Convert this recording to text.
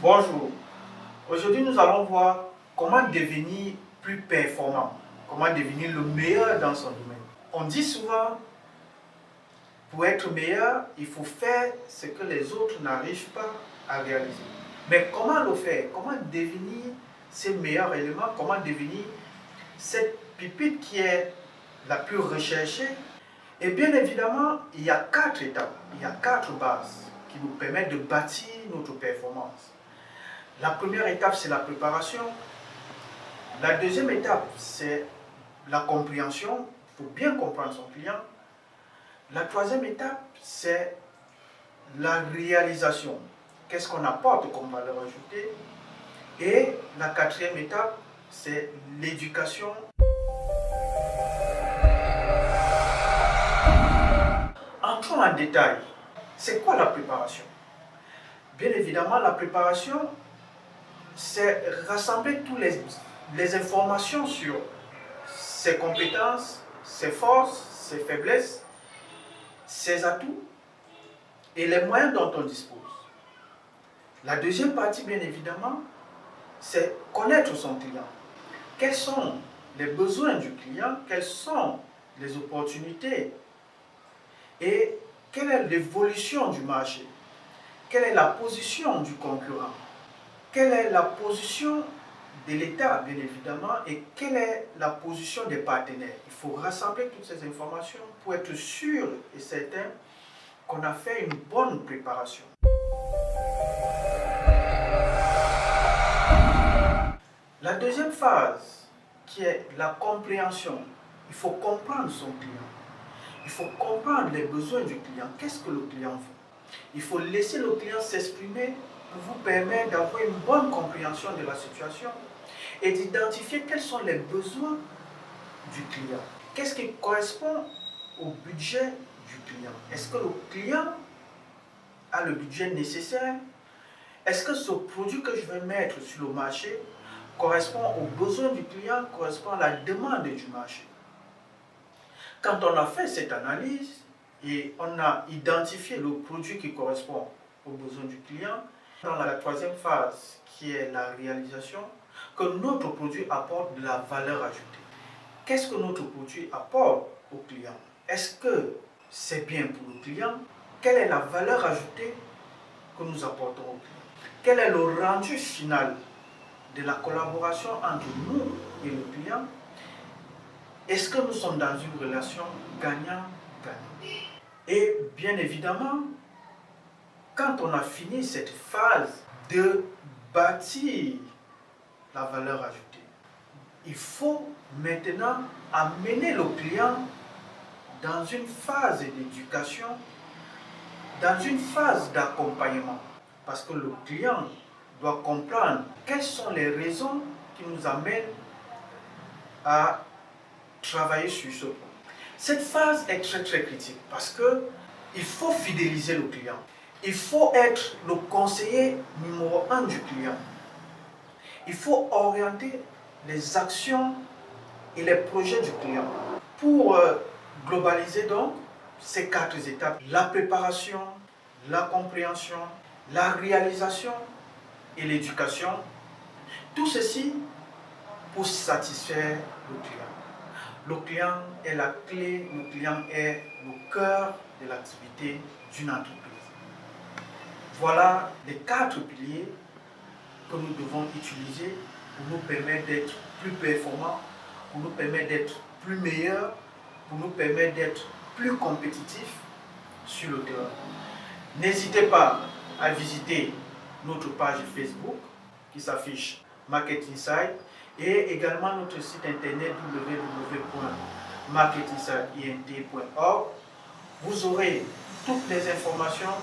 Bonjour, aujourd'hui nous allons voir comment devenir plus performant, comment devenir le meilleur dans son domaine. On dit souvent, pour être meilleur, il faut faire ce que les autres n'arrivent pas à réaliser. Mais comment le faire? Comment devenir ces meilleurs éléments? Comment devenir cette pépite qui est la plus recherchée? Et bien évidemment, il y a 4 étapes, il y a 4 bases qui nous permettent de bâtir notre performance. La première étape, c'est la préparation. La deuxième étape, c'est la compréhension. Il faut bien comprendre son client. La troisième étape, c'est la réalisation. Qu'est-ce qu'on apporte comme valeur ajoutée? Et la quatrième étape, c'est l'éducation. Entrons en détail. C'est quoi la préparation? Bien évidemment, la préparation, c'est rassembler toutes les informations sur ses compétences, ses forces, ses faiblesses, ses atouts et les moyens dont on dispose. La deuxième partie, bien évidemment, c'est connaître son client. Quels sont les besoins du client, quelles sont les opportunités et quelle est l'évolution du marché, quelle est la position du concurrent, quelle est la position de l'État, bien évidemment, et quelle est la position des partenaires. Il faut rassembler toutes ces informations pour être sûr et certain qu'on a fait une bonne préparation. La deuxième phase, qui est la compréhension, il faut comprendre son client. Il faut comprendre les besoins du client. Qu'est-ce que le client veut? Il faut laisser le client s'exprimer pour vous permettre d'avoir une bonne compréhension de la situation et d'identifier quels sont les besoins du client. Qu'est-ce qui correspond au budget du client? Est-ce que le client a le budget nécessaire? Est-ce que ce produit que je vais mettre sur le marché correspond aux besoins du client, correspond à la demande du marché? Quand on a fait cette analyse et on a identifié le produit qui correspond aux besoins du client, dans la troisième phase qui est la réalisation, que notre produit apporte de la valeur ajoutée. Qu'est-ce que notre produit apporte au client? Est-ce que c'est bien pour le client? Quelle est la valeur ajoutée que nous apportons au client? Quel est le rendu final de la collaboration entre nous et le client? Est-ce que nous sommes dans une relation gagnant-gagnant? Et bien évidemment, quand on a fini cette phase de bâtir la valeur ajoutée, il faut maintenant amener le client dans une phase d'éducation, dans une phase d'accompagnement. Parce que le client doit comprendre quelles sont les raisons qui nous amènent à travailler sur ce point. Cette phase est très critique parce qu'il faut fidéliser le client. Il faut être le conseiller numéro 1 du client. Il faut orienter les actions et les projets du client. Pour globaliser donc ces 4 étapes, la préparation, la compréhension, la réalisation et l'éducation, tout ceci pour satisfaire le client. Le client est la clé, le client est le cœur de l'activité d'une entreprise. Voilà les 4 piliers que nous devons utiliser pour nous permettre d'être plus performants, pour nous permettre d'être plus meilleurs, pour nous permettre d'être plus compétitifs sur le terrain. N'hésitez pas à visiter notre page Facebook qui s'affiche Market Insight et également notre site internet www.marketinsightint.org. Vous aurez toutes les informations